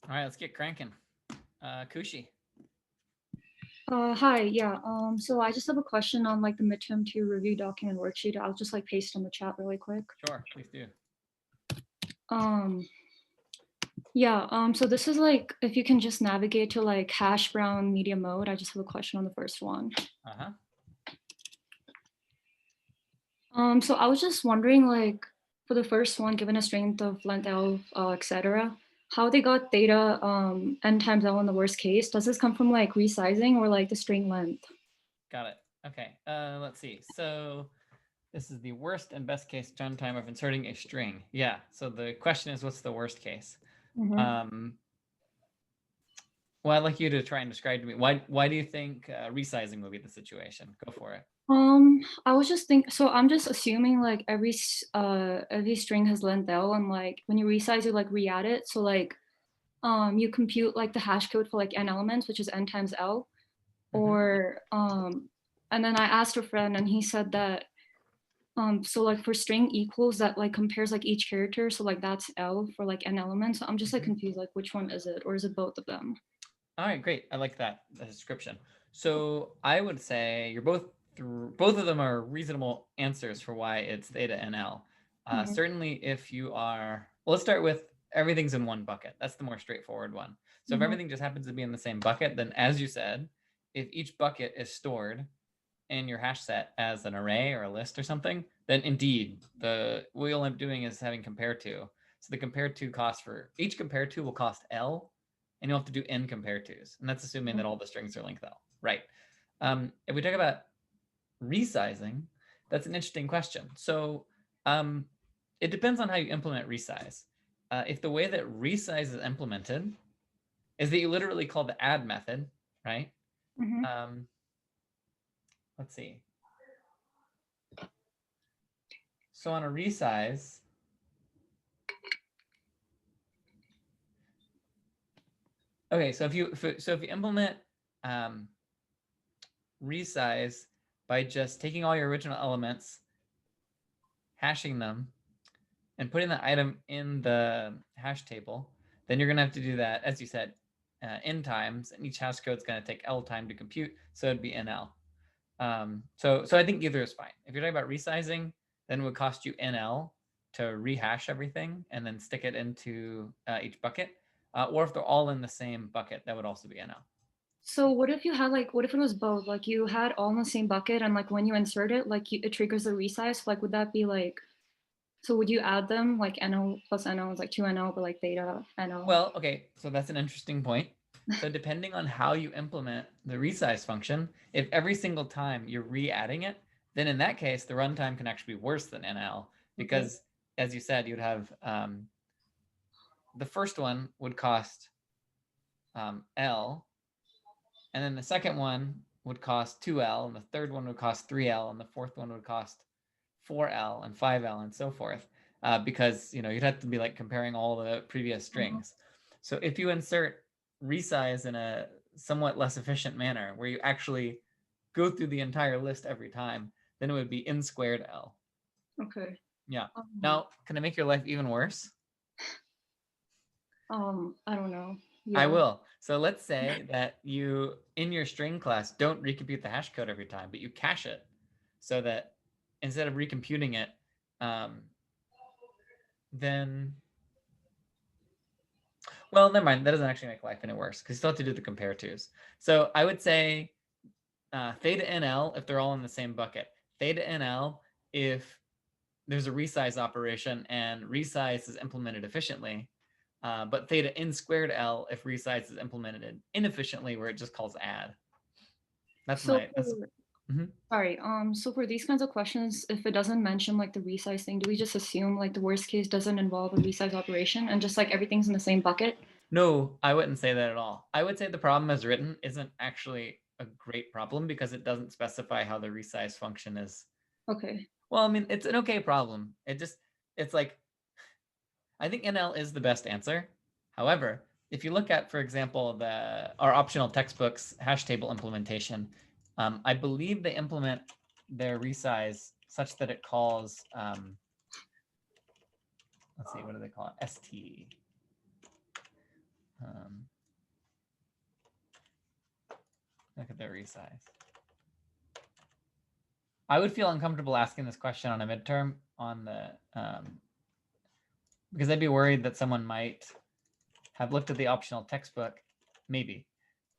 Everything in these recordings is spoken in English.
All right, let's get cranking. Kushi. Hi, yeah. So I just have a question on like the midterm two review document worksheet. I'll just like paste on the chat really quick. Sure, please do. Um, yeah, so this is like if you can just navigate to like hash brown media mode. I just have a question on the first one. Uh-huh. So I was just wondering, like, for the first one, given a strength of length L, etc., how they got theta n times L in the worst case. Does this come from like resizing or like the string length? Got it. Okay, let's see. So this is the worst and best case runtime of inserting a string. Yeah, so the question is, what's the worst case? Mm-hmm. Well, I'd like you to try and describe to me, why do you think resizing would be the situation? Go for it. I was just thinking, so I'm just assuming like every string has length L, and like when you resize, you like re-add it. So like you compute like the hash code for like n elements, which is n times L. Or and then I asked a friend and he said that so like for string equals, that like compares like each character, so like that's L for like n elements. So I'm just like confused, like which one is it, or is it both of them? All right, great. I like that description. So I would say you're both of them are reasonable answers for why it's theta NL. Certainly, if you are, well, let's start with everything's in one bucket. That's the more straightforward one. So if everything just happens to be in the same bucket, then as you said, if each bucket is stored in your hash set as an array or a list or something, then indeed what you'll end up doing is having compare to. So the compare to cost for each compare to will cost L, and you'll have to do n compare tos, and that's assuming that all the strings are length L, right? If we talk about resizing, that's an interesting question. So it depends on how you implement resize. If the way that resize is implemented is that you literally call the add method, right? Let's see. So on a resize, okay, so if you implement resize by just taking all your original elements, hashing them, and putting the item in the hash table, then you're gonna have to do that, as you said, n times, and each hash code is gonna take L time to compute, so it'd be NL. So I think either is fine. If you're talking about resizing, then it would cost you NL to rehash everything and then stick it into each bucket. Or if they're all in the same bucket, that would also be NL. So what if you had like, what if it was both? Like you had all in the same bucket, and like when you insert it, like it triggers the resize. Like would that be like, so would you add them like NO plus NO is like 2NO, but like theta NO? Well, okay, so that's an interesting point. So depending on how you implement the resize function, if every single time you're re-adding it, then in that case, the runtime can actually be worse than NL because, as you said, you'd have the first one would cost L, and then the second one would cost 2L, and the third one would cost 3L, and the fourth one would cost 4L and 5L and so forth, because you'd have to be like comparing all the previous strings. So if you insert resize in a somewhat less efficient manner, where you actually go through the entire list every time, then it would be n squared L. Okay. Yeah. Now, can I make your life even worse? I don't know. I will. So let's say that you, in your string class, don't recompute the hash code every time, but you cache it so that instead of recomputing it, then, well, never mind. That doesn't actually make life any worse because you still have to do the compare tos. So I would say theta NL if they're all in the same bucket. Theta NL if there's a resize operation and resize is implemented efficiently. But theta n squared L if resize is implemented inefficiently, where it just calls add. That's So my. sorry. So for these kinds of questions, if it doesn't mention like the resize thing, do we just assume like the worst case doesn't involve a resize operation and just like everything's in the same bucket? No, I wouldn't say that at all. I would say the problem as written isn't actually a great problem because it doesn't specify how the resize function is. Okay. Well, I mean, it's an okay problem. It's like, I think NL is the best answer. However, if you look at, for example, our optional textbooks hash table implementation, I believe they implement their resize such that it calls, let's see, what do they call it? ST. Look at their resize. I would feel uncomfortable asking this question on a midterm on the, because I'd be worried that someone might have looked at the optional textbook, maybe,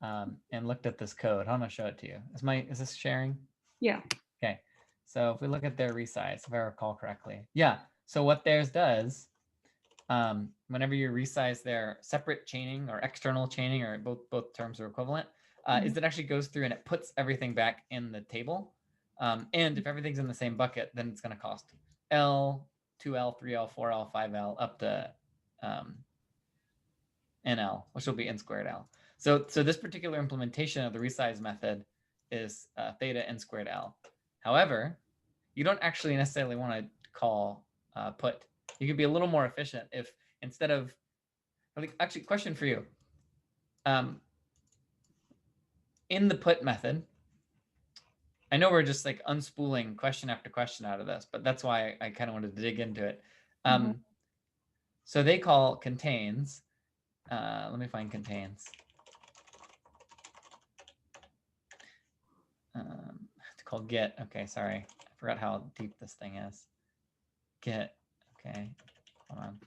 and looked at this code. I'm gonna show it to you. Is this sharing? Yeah. Okay. So if we look at their resize, if I recall correctly, yeah. So what theirs does, whenever you resize their separate chaining or external chaining, or both terms are equivalent, is it actually goes through and it puts everything back in the table. And if everything's in the same bucket, then it's going to cost L, 2L, 3L, 4L, 5L, up to NL, which will be n squared L. So this particular implementation of the resize method is theta n squared L. However, you don't actually necessarily want to call put. You could be a little more efficient if instead of, actually, question for you. In the put method, I know we're just like unspooling question after question out of this, but that's why I kind of wanted to dig into it. So they call contains, let me find contains. It's called get. Okay, sorry. I forgot how deep this thing is. Get. Okay, hold on.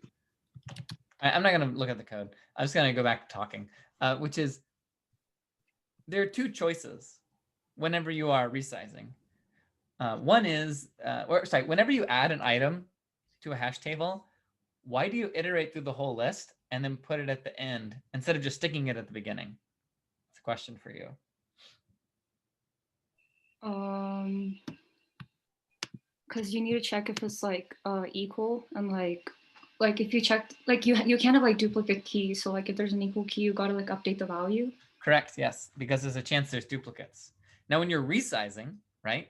I'm not going to look at the code. I'm just going to go back to talking, which is there are two choices whenever you are resizing. One is, whenever you add an item to a hash table, why do you iterate through the whole list and then put it at the end instead of just sticking it at the beginning? It's a question for you. Because you need to check if it's like equal, and like if you check, like you can't have like duplicate keys. So like if there's an equal key, you gotta like update the value. Correct. Yes, because there's a chance there's duplicates. Now, when you're resizing, right,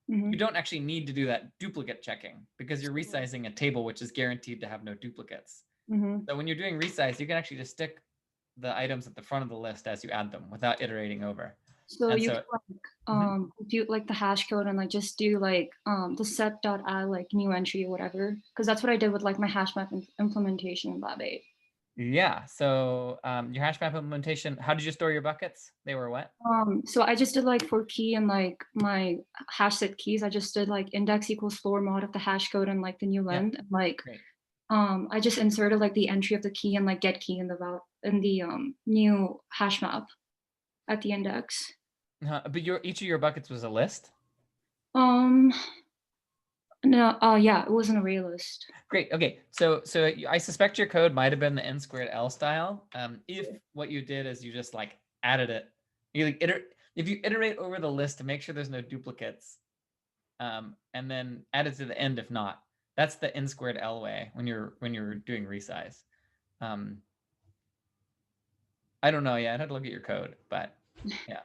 you don't actually need to do that duplicate checking because you're resizing a table which is guaranteed to have no duplicates. So when you're doing resize, you can actually just stick the items at the front of the list as you add them without iterating over. So you can like compute like the hash code and like just do like the set.add like new entry or whatever, because that's what I did with like my hash map implementation in Lab 8. Yeah. So your hash map implementation, how did you store your buckets? They were what? So I just did like for key and like my hash set keys, I just did like index equals floor mod of the hash code and like the new length. And like I just inserted like the entry of the key and like get key in the new hash map at the index. But each of your buckets was a list? No, yeah, it was an array list. Great. Okay, so I suspect your code might have been the n squared L style. If what you did is you just like added it, you like if you iterate over the list to make sure there's no duplicates, and then add it to the end if not. That's the n squared L way when you're doing resize. I don't know. Yeah, I'd have to look at your code, but yeah.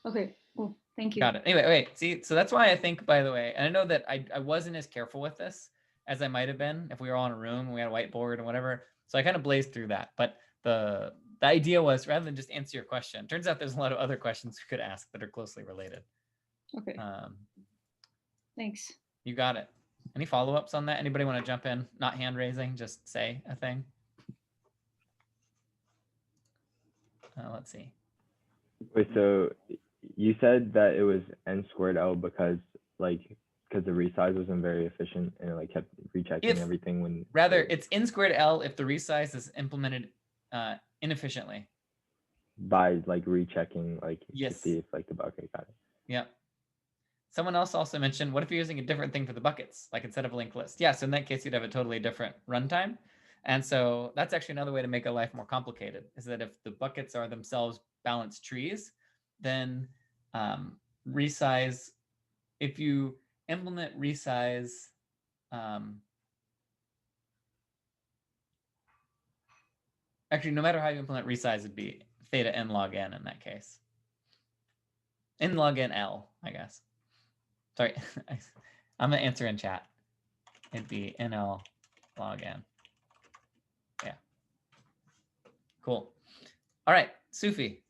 Okay, well, thank you. Got it. Anyway, wait, see, so that's why I think, by the way, and I know that I wasn't as careful with this as I might have been if we were all in a room and we had a whiteboard and whatever. So I kind of blazed through that. But the idea was rather than just answer your question, turns out there's a lot of other questions we could ask that are closely related. Okay. Thanks. You got it. Any follow-ups on that? Anybody want to jump in? Not hand raising, just say a thing. Let's see. Wait, so you said that it was n squared L because the resize wasn't very efficient and it like kept rechecking everything when rather it's n squared L if the resize is implemented inefficiently by like rechecking yes. to see if like the bucket got it. Yeah. Someone else also mentioned, what if you're using a different thing for the buckets, like instead of a linked list? Yeah, so in that case, you'd have a totally different runtime. And so that's actually another way to make a life more complicated, is that if the buckets are themselves balanced trees, then resize, if you implement resize, actually, no matter how you implement resize, it'd be theta n log n in that case. N log n L, I guess. Sorry, I'm going to answer in chat. It'd be NL log n. Yeah. Cool. All right, Sufi.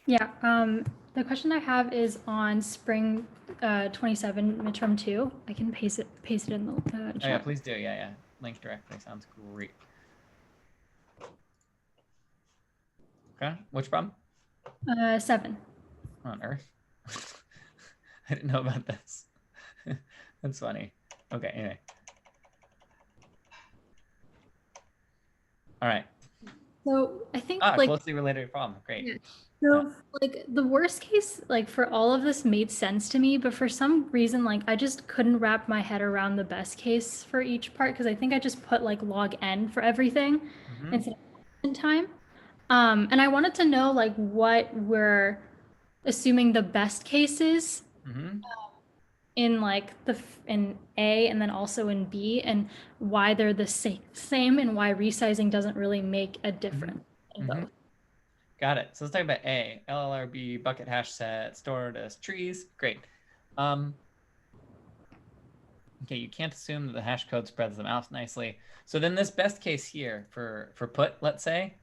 Yeah. The question I have is on spring 27 midterm 2. I can paste it in the chat. Oh yeah, please do. Yeah. Link directly sounds great. Okay, which problem? 7. On Earth. I didn't know about this. That's funny. Okay, anyway. All right. So I think closely related problem. Great. Yeah. So like the worst case, like for all of this made sense to me, but for some reason, like I just couldn't wrap my head around the best case for each part because I think I just put like log n for everything instead of in time. And I wanted to know like what we're assuming the best case is in like in A and then also in B, and why they're the same and why resizing doesn't really make a difference in both. Got it. So let's talk about A. LLRB bucket hash set stored as trees. Great. Okay, you can't assume that the hash code spreads them out nicely. So then this best case here for put, let's say.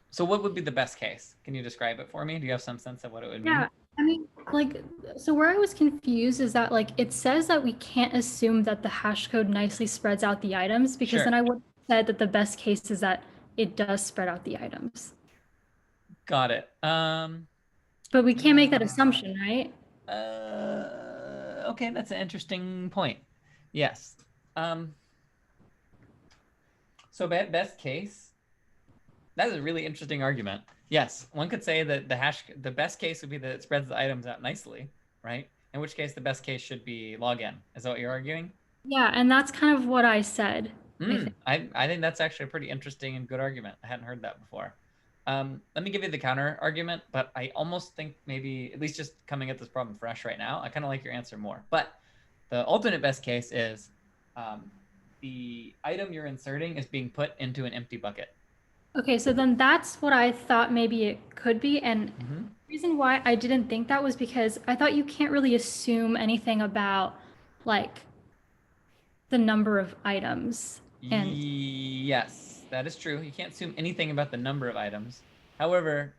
So what would be the best case? Can you describe it for me? Do you have some sense of what it would mean? Yeah, I mean, like, so where I was confused is that like it says that we can't assume that the hash code nicely spreads out the items because then I would have said that the best case is that it does spread out the items. Got it. But we can't make that assumption, right? Okay, that's an interesting point. Yes. So best case, that is a really interesting argument. Yes, one could say that the best case would be that it spreads the items out nicely, right? In which case the best case should be log n. Is that what you're arguing? Yeah, and that's kind of what I said. I think that's actually a pretty interesting and good argument. I hadn't heard that before. Let me give you the counter argument, but I almost think maybe, at least just coming at this problem fresh right now, I kind of like your answer more. But the alternate best case is the item you're inserting is being put into an empty bucket. Okay, so then that's what I thought maybe it could be. And the reason why I didn't think that was because I thought you can't really assume anything about like the number of items. And yes, that is true. You can't assume anything about the number of items. However,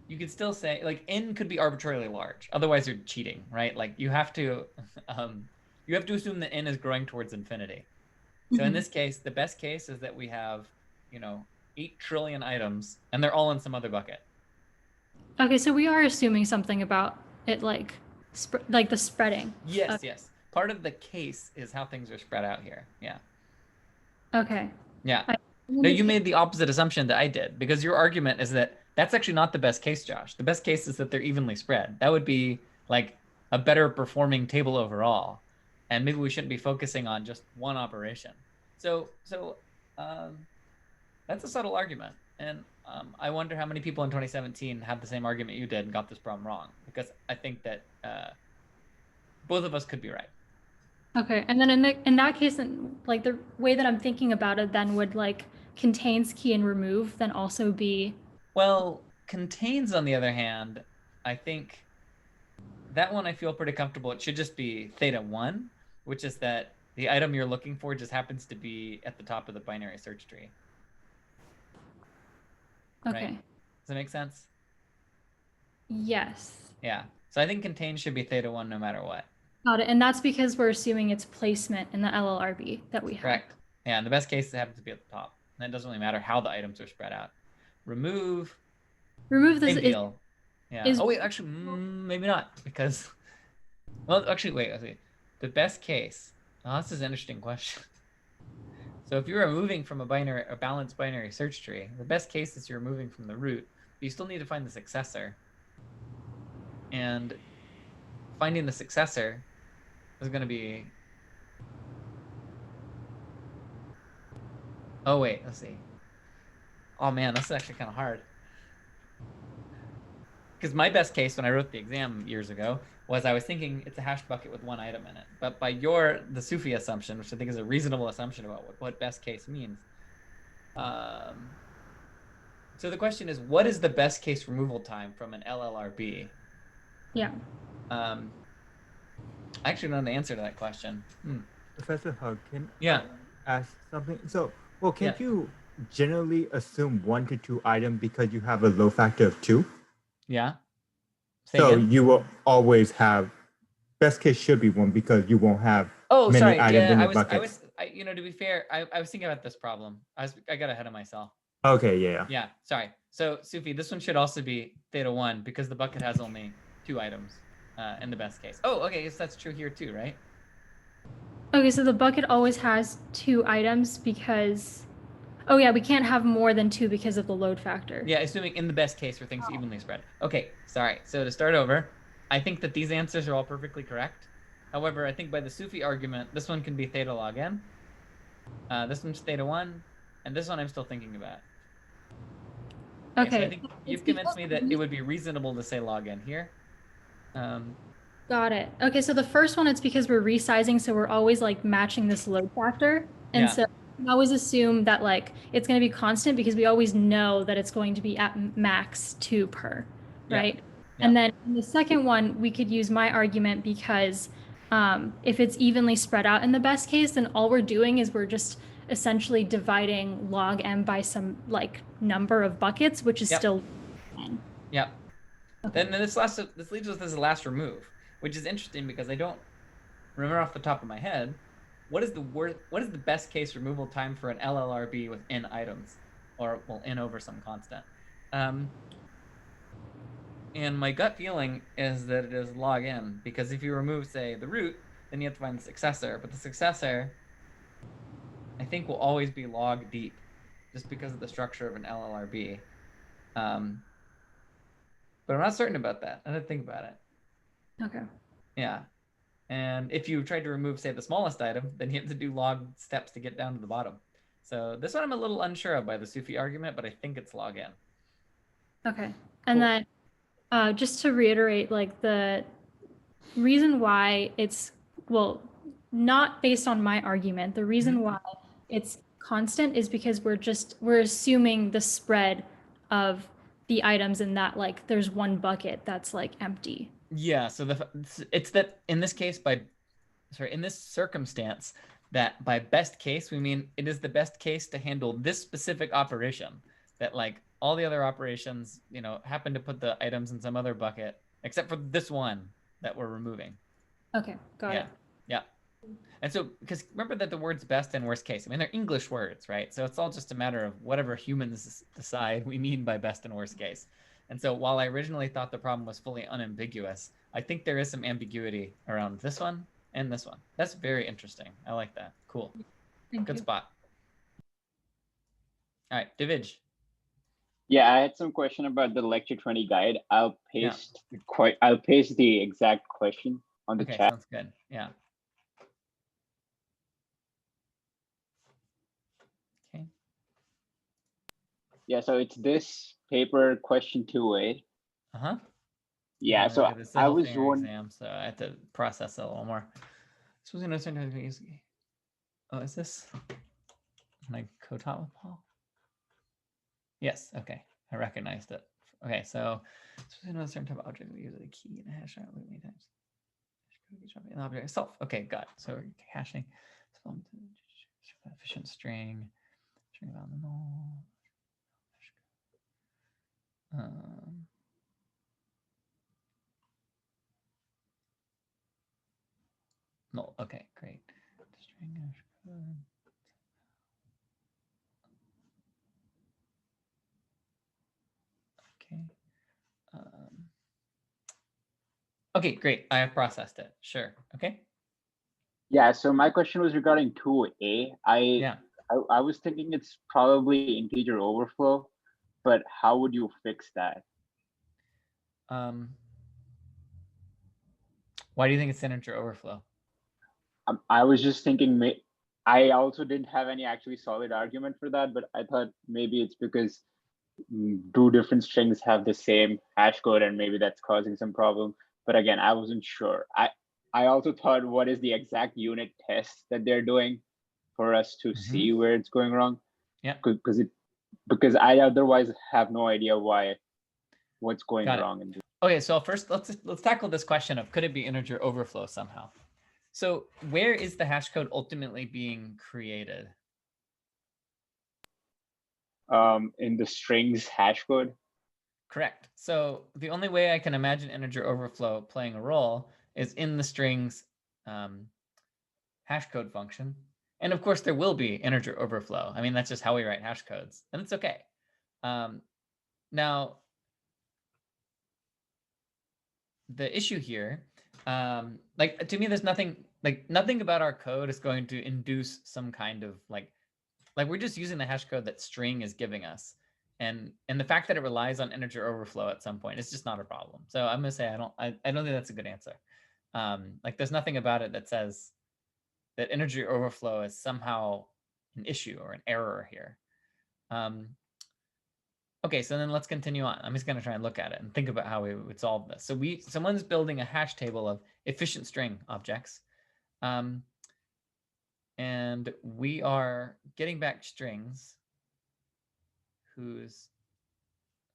you could still say like n could be arbitrarily large. Otherwise, you're cheating, right? Like you have to assume that n is growing towards infinity. So in this case, the best case is that we have, 8 trillion items, and they're all in some other bucket. Okay, so we are assuming something about it, like the spreading. Yes, yes. Part of the case is how things are spread out here. Yeah. Okay. Yeah. No, you made the opposite assumption that I did, because your argument is that that's actually not the best case, Josh. The best case is that they're evenly spread. That would be like a better performing table overall, and maybe we shouldn't be focusing on just one operation. So that's a subtle argument, and I wonder how many people in 2017 had the same argument you did and got this problem wrong, because I think that both of us could be right. Okay, and then in that case, like the way that I'm thinking about it, then would like contains key and remove then also be? Well, contains, on the other hand, I think that one I feel pretty comfortable. It should just be theta 1, which is that the item you're looking for just happens to be at the top of the binary search tree. Okay. Right? Does that make sense? Yes. Yeah. So I think contain should be theta 1 no matter what. Got it. And that's because we're assuming it's placement in the LLRB that we have. Correct. Yeah, in the best case, it happens to be at the top. And it doesn't really matter how the items are spread out. Remove this is. Yeah. Oh wait, actually, maybe not, because. Well, actually, wait. Let's see. The best case. Oh, this is an interesting question. So if you're removing from a balanced binary search tree, the best case is you're removing from the root, but you still need to find the successor. And finding the successor is going to be. Oh wait, let's see. Oh man, this is actually kind of hard. Because my best case when I wrote the exam years ago was I was thinking it's a hash bucket with one item in it. But by the Sufi assumption, which I think is a reasonable assumption about what best case means. So the question is, what is the best case removal time from an LLRB? Yeah. I actually don't know the answer to that question. Professor Hug, Yeah. ask something? So, well, can't Yeah. you generally assume 1 to 2 items because you have a low factor of 2? Yeah. Say So again? you will always have, best case should be 1 because you won't have Oh, many sorry. items Yeah, in I the was, bucket. you know, to be fair, I was thinking about this problem. I got ahead of myself. Okay, yeah. Yeah, sorry. So, Sufi, this one should also be theta 1 because the bucket has only 2 items in the best case. Oh, okay, yes, that's true here too, right? Okay, so the bucket always has 2 items because, oh yeah, we can't have more than 2 because of the load factor. Yeah, assuming in the best case where things evenly spread. Okay, sorry. So to start over, I think that these answers are all perfectly correct. However, I think by the Sufi argument, this one can be theta log n. This one's theta 1, and this one I'm still thinking about. Okay, so I think you've convinced me that it would be reasonable to say log n here. Got it. Okay, so the first one, it's because we're resizing, so we're always like matching this load factor. And Yeah. so I always assume that like it's going to be constant because we always know that it's going to be at max 2 per, Yeah. right? Yeah. And then in the second one, we could use my argument because if it's evenly spread out in the best case, then all we're doing is we're just essentially dividing log m by some like number of buckets, which is still n. Yeah. Then this leaves us as a last remove, which is interesting because I don't remember off the top of my head what is the best case removal time for an LLRB with n items, or well, n over some constant. And my gut feeling is that it is log n, because if you remove, say, the root, then you have to find the successor, but the successor I think will always be log deep, just because of the structure of an LLRB. But I'm not certain about that. I didn't think about it. Okay. Yeah. And if you tried to remove, say, the smallest item, then you have to do log steps to get down to the bottom. So this one I'm a little unsure of by the Sufi argument, but I think it's log n. Okay. And then just to reiterate, like the reason why it's, well, not based on my argument, the reason why it's constant is because we're assuming the spread of the items in that, like there's one bucket that's like empty. Yeah, so it's that in this case in this circumstance, that by best case we mean it is the best case to handle this specific operation, that like all the other operations, you know, happen to put the items in some other bucket except for this one that we're removing. Okay, got it. Yeah. And so, because remember that the words best and worst case, I mean, they're English words, right? So it's all just a matter of whatever humans decide we mean by best and worst case. And so while I originally thought the problem was fully unambiguous, I think there is some ambiguity around this one and this one. That's very interesting. I like that. Cool. Good spot. All right, Dividge. Yeah, I had some question about the lecture 20 guide. I'll paste the exact question on the chat. Sounds good. Yeah. Okay. Yeah, so it's this paper question 2A. Yeah, so I was exam, so I have to process it a little more. Oh, is this my co-taught with Paul? Yes. Okay, I recognized it. Okay, so a certain type of object we use a key and a hash out many times. An object itself. Okay, got it. So hashing efficient string about the null. Null. Okay, great. String hash code. Okay. Okay, great. I have processed it. Sure. Okay. Yeah, so my question was regarding 2A. I was thinking it's probably integer overflow, but how would you fix that? Why do you think it's integer overflow? I was just thinking, I also didn't have any actually solid argument for that, but I thought maybe it's because 2 different strings have the same hash code and maybe that's causing some problem. But again, I wasn't sure. I also thought, what is the exact unit test that they're doing for us to see where it's going wrong? Yeah. Because I otherwise have no idea what's going wrong in this. Okay, so first let's tackle this question of, could it be integer overflow somehow? So where is the hash code ultimately being created? in the strings hash code? Correct. So the only way I can imagine integer overflow playing a role is in the strings hash code function. And of course, there will be integer overflow. I mean, that's just how we write hash codes, and it's okay. Now, the issue here, like to me, there's nothing about our code is going to induce some kind of like we're just using the hash code that string is giving us. And the fact that it relies on integer overflow at some point is just not a problem. So I'm gonna say I don't think that's a good answer. Like there's nothing about it that says that integer overflow is somehow an issue or an error here. Okay, so then let's continue on. I'm just gonna try and look at it and think about how we would solve this. So someone's building a hash table of efficient string objects. And we are getting back strings whose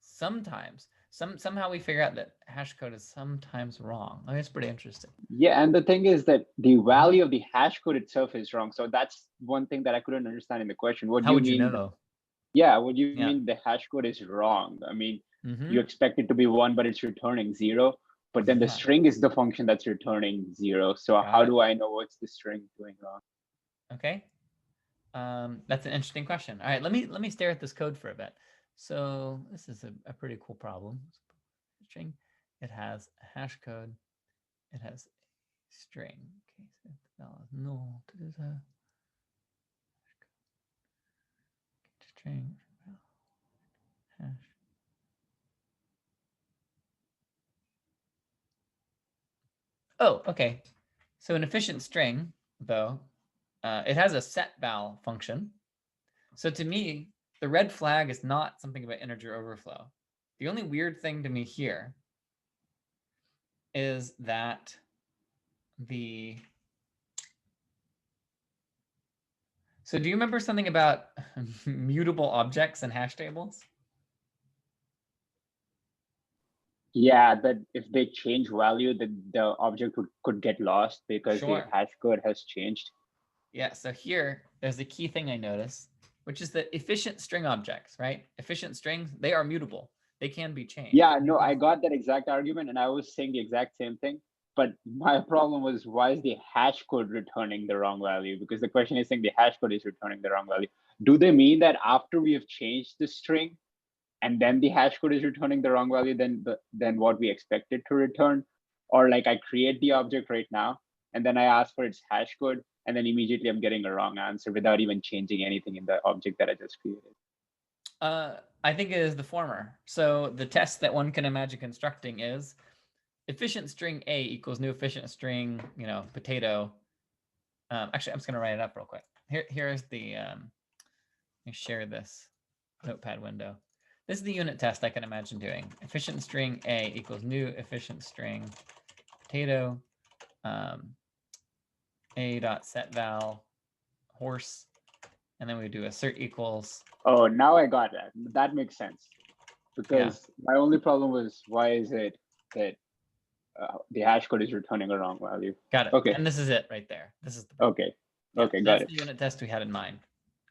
somehow we figure out that hash code is sometimes wrong. I mean, it's pretty interesting. Yeah, and the thing is that the value of the hash code itself is wrong. So that's one thing that I couldn't understand in the question. What How do would you you mean? know? Yeah, what do you mean the hash code is wrong? I mean, you expect it to be 1, but it's returning 0. But then the string is the function that's returning 0. So how do I know what's the string doing wrong? Okay. That's an interesting question. All right, let me stare at this code for a bit. So this is a pretty cool problem. String, it has a hash code, it has a string. Okay, so no, this is a string hash. Oh, okay. So an efficient string, though, it has a set val function. So to me, the red flag is not something about integer overflow. The only weird thing to me here is that so do you remember something about mutable objects and hash tables? Yeah, that if they change value, the object could get lost because the hash code has changed. Yeah, so here, there's a key thing I notice, which is that efficient string objects, right? Efficient strings, they are mutable. They can be changed. Yeah, no, I got that exact argument, and I was saying the exact same thing. But my problem was, why is the hash code returning the wrong value? Because the question is saying the hash code is returning the wrong value. Do they mean that after we have changed the string, and then the hash code is returning the wrong value than what we expected to return? Or like I create the object right now, and then I ask for its hash code, and then immediately I'm getting a wrong answer without even changing anything in the object that I just created? I think it is the former. So the test that one can imagine constructing is efficient string A equals new efficient string, potato. Actually, I'm just going to write it up real quick. Here's the, let me share this notepad window. This is the unit test I can imagine doing. Efficient string A equals new efficient string potato, A dot set val horse, and then we do assert equals. Oh, now I got that. That makes sense. Because my only problem was, why is it that the hash code is returning a wrong value? Got it. Okay. And this is it right there. This is the okay. Okay, got it. That's the unit test we had in mind.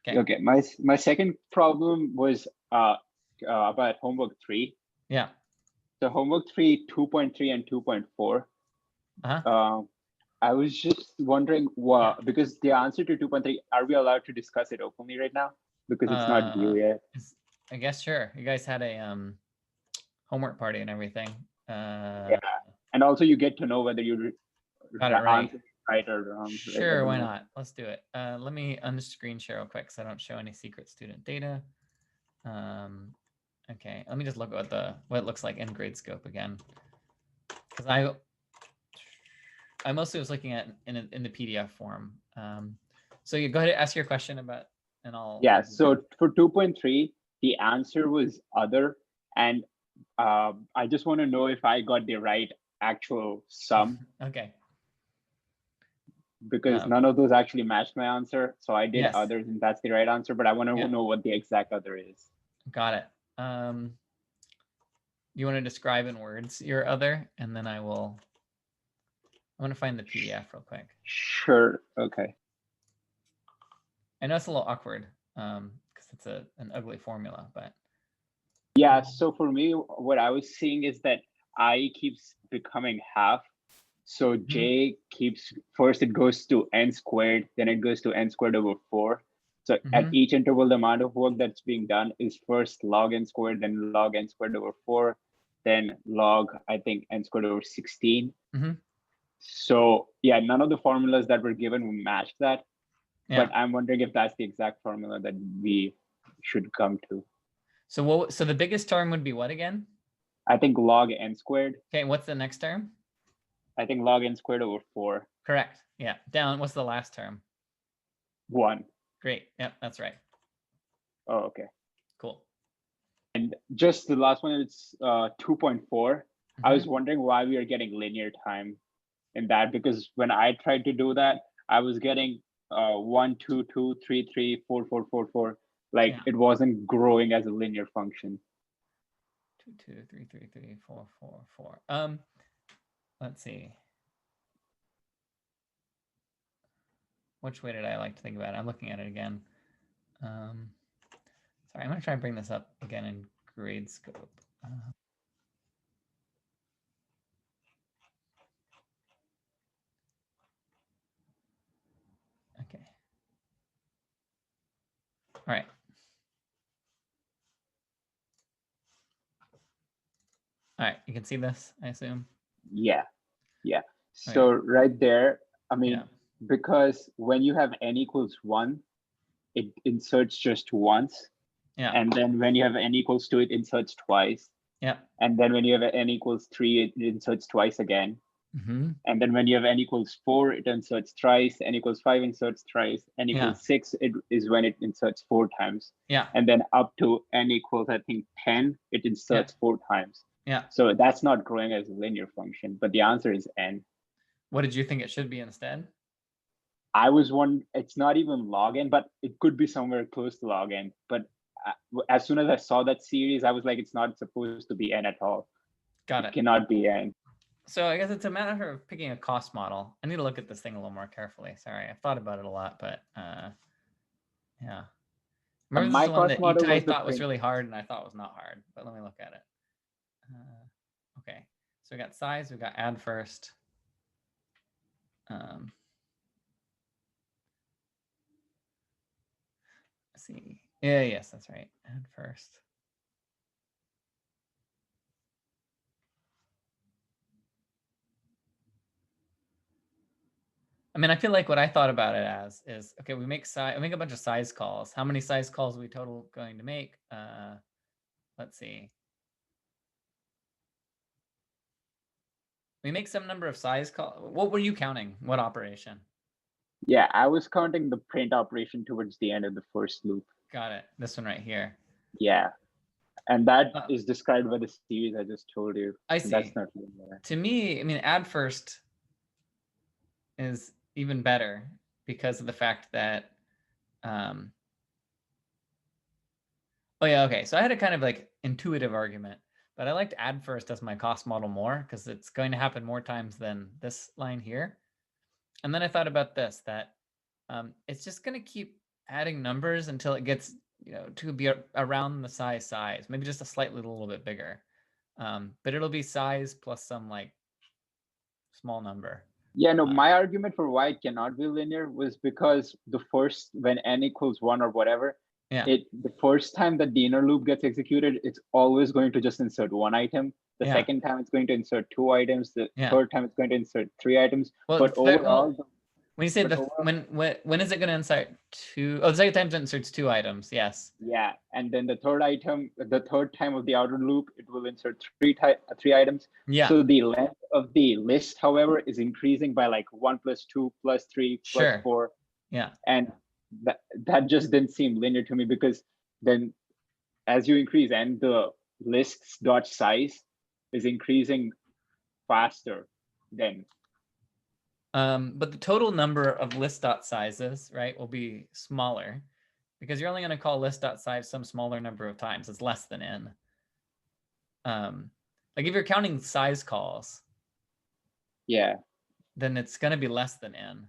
Okay. Okay. My second problem was about homework 3. Yeah. So homework 3, 2.3 and 2.4. I was just wondering, because the answer to 2.3, are we allowed to discuss it openly right now? Because it's not due yet. I guess sure. You guys had a homework party and everything. Yeah, and also you get to know whether you got it right or wrong. Sure, why not? Let's do it. Let me unscreen share real quick so I don't show any secret student data. Okay, let me just look at what it looks like in Gradescope again, because I mostly was looking at in the PDF form. So you go ahead and ask your question about, and I'll. Yeah. So for 2.3, the answer was other, and I just want to know if I got the right actual sum. Okay. Because none of those actually matched my answer, so I did yes. others, and that's the right answer. But I want to know what the exact other is. Got it. You want to describe in words your other, and then I want to find the PDF real quick. Sure. Okay. I know it's a little awkward because it's an ugly formula, but Yeah, so for me, what I was seeing is that I keeps becoming half. So j keeps, first it goes to n squared, then it goes to n squared over 4. So at each interval, the amount of work that's being done is first log n squared, then log n squared over 4, then log, I think, n squared over 16. So yeah, none of the formulas that were given match that. yeah. But I'm wondering if that's the exact formula that we should come to. So so the biggest term would be what again? I think log n squared. Okay, what's the next term? I think log n squared over 4. Correct. Yeah. Down. What's the last term? 1. Great. Yep, that's right. Oh, okay. Cool. And just the last one, it's 2.4. I was wondering why we are getting linear time in that, because when I tried to do that, I was getting 1, 2, 2, 3, 3, 4, 4, 4, 4. Like it wasn't growing as a linear function. 2, 2, 3, 3, 3, 4, 4, 4. Let's see. Which way did I like to think about it? I'm looking at it again. Sorry, I'm gonna try and bring this up again in grade scope. Okay. All right. All right, you can see this, I assume. Yeah. So right there, I mean, because when you have n equals 1, it inserts just once. Yeah. And then when you have n equals 2, it inserts twice. Yeah. And then when you have n equals 3, it inserts twice again. And then when you have n equals 4, it inserts thrice. N equals 5 inserts thrice. N equals 6, it is when it inserts 4 times. Yeah. And then up to n equals, I think, 10, it inserts 4 times. Yeah. So that's not growing as a linear function, but the answer is n. What did you think it should be instead? I was one, it's not even log n, but it could be somewhere close to log n. But as soon as I saw that series, I was like, it's not supposed to be n at all. Got it. It cannot be n. So I guess it's a matter of picking a cost model. I need to look at this thing a little more carefully. Sorry, I've thought about it a lot, but yeah. Remember this is the one that Itai thought was really hard and I thought was not hard, but let me look at it. Okay, so we got size, we got add first. Let's see. Yeah, yes, that's right. Add first. I mean, I feel like what I thought about it as is, okay, we make a bunch of size calls. How many size calls are we total going to make? Let's see. We make some number of size calls. What were you counting? What operation? Yeah, I was counting the print operation towards the end of the first loop. Got it. This one right here. Yeah. And that is described by the series I just told you. I see. That's not linear. To me, I mean, add first is even better because of the fact that, oh yeah, okay. So I had a kind of like intuitive argument, but I liked add first as my cost model more because it's going to happen more times than this line here. And then I thought about this, that it's just going to keep adding numbers until it gets, to be around the size, maybe just a little bit bigger. But it'll be size plus some like small number. Yeah, no, my argument for why it cannot be linear was because when n equals 1 or whatever, the first time that the inner loop gets executed, it's always going to just insert 1 item. The second time it's going to insert 2 items. The third time it's going to insert 3 items. Well, but overall, when you say when is it going to insert 2? Oh, the second time it inserts 2 items. Yes. Yeah, and then the third time of the outer loop, it will insert 3 items. Yeah. So the length of the list, however, is increasing by like 1 plus 2 plus 3 plus 4. Yeah. And that just didn't seem linear to me, because then as you increase and the list's dot size is increasing faster then. But the total number of list dot sizes, right, will be smaller because you're only going to call list dot size some smaller number of times. It's less than n. Like if you're counting size calls, then it's going to be less than n.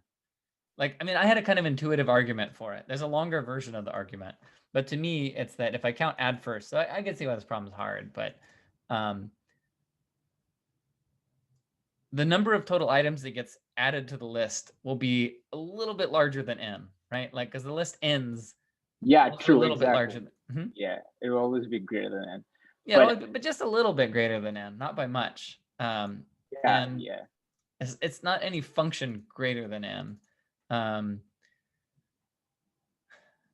Like, I mean, I had a kind of intuitive argument for it. There's a longer version of the argument, But to me, it's that if I count add first, so I can see why this problem is hard, but the number of total items that gets added to the list will be a little bit larger than n, right? Like, because the list ends. Yeah, true. A little bit Exactly. larger. Than, Yeah, it will always be greater than n. Yeah, but just a little bit greater than n, not by much. Yeah, and yeah. It's not any function greater than n.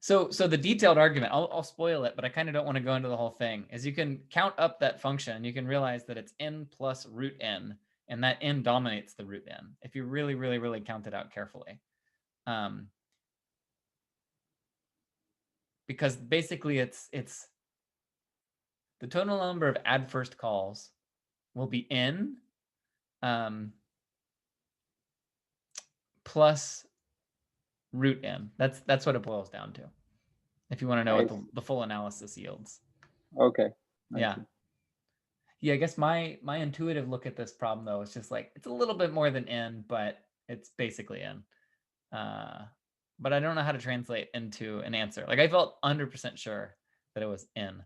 So the detailed argument, I'll spoil it, but I kind of don't want to go into the whole thing, is you can count up that function. You can realize that it's n plus root n, and that n dominates the root n, if you really, really, really count it out carefully. Because basically it's the total number of add first calls will be n plus root n. That's what it boils down to, if you want to know what the full analysis yields. Okay. Yeah. Yeah, I guess my intuitive look at this problem, though, is just like, it's a little bit more than n, but it's basically n. But I don't know how to translate into an answer. Like, I felt 100% sure that it was n.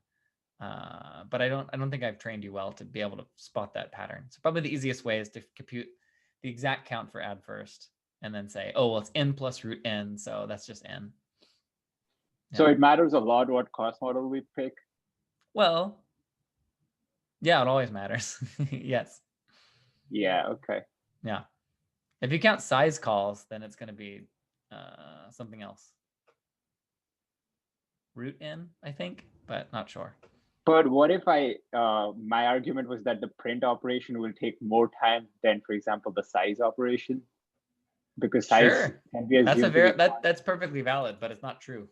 But I don't think I've trained you well to be able to spot that pattern. So probably the easiest way is to compute the exact count for add first, and then say, oh, well, it's n plus root n, so that's just n. Yeah. So it matters a lot what cost model we pick? Well, yeah, it always matters. Yes. Yeah, okay. Yeah. If you count size calls, then it's going to be something else. Root n, I think, but not sure. But what if my argument was that the print operation will take more time than, for example, the size operation? Because size can be assumed that's perfectly valid, but it's not true.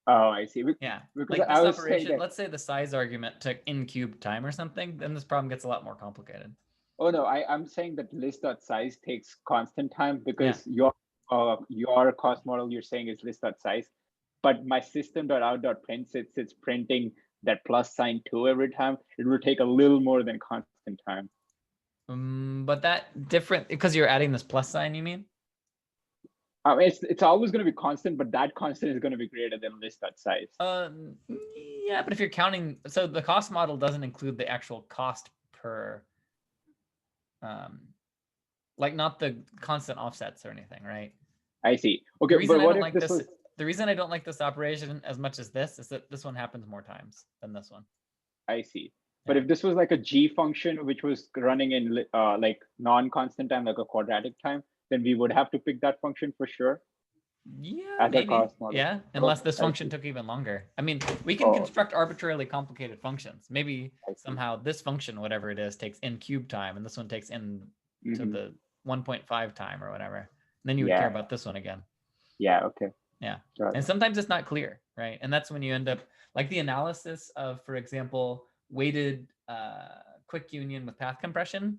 Oh, I see. Yeah, because like this operation, let's say the size argument took n cubed time or something, then this problem gets a lot more complicated. Oh no, I'm saying that list.size takes constant time, because your cost model you're saying is list.size, but my system.out.print, since it's printing that plus sign 2 every time, it will take a little more than constant time. But that different, because you're adding this plus sign, you mean? It's always going to be constant, but that constant is going to be greater than list.size. Yeah, but if you're counting, so the cost model doesn't include the actual cost per, like not the constant offsets or anything, right? I see. Okay, but what if this was... The reason I don't like this operation as much as this is that this one happens more times than this one. I see. But if this was like a G function, which was running in like non-constant time, like a quadratic time, then we would have to pick that function for sure. Yeah, as maybe. A cost model. Yeah, unless this function took even longer. I mean, we can construct arbitrarily complicated functions. Maybe somehow this function, whatever it is, takes n cubed time, and this one takes n to the 1.5 time or whatever. And then you would care about this one again. Yeah, okay. Yeah, and sometimes it's not clear, right? And that's when you end up, like the analysis of, for example, weighted quick union with path compression,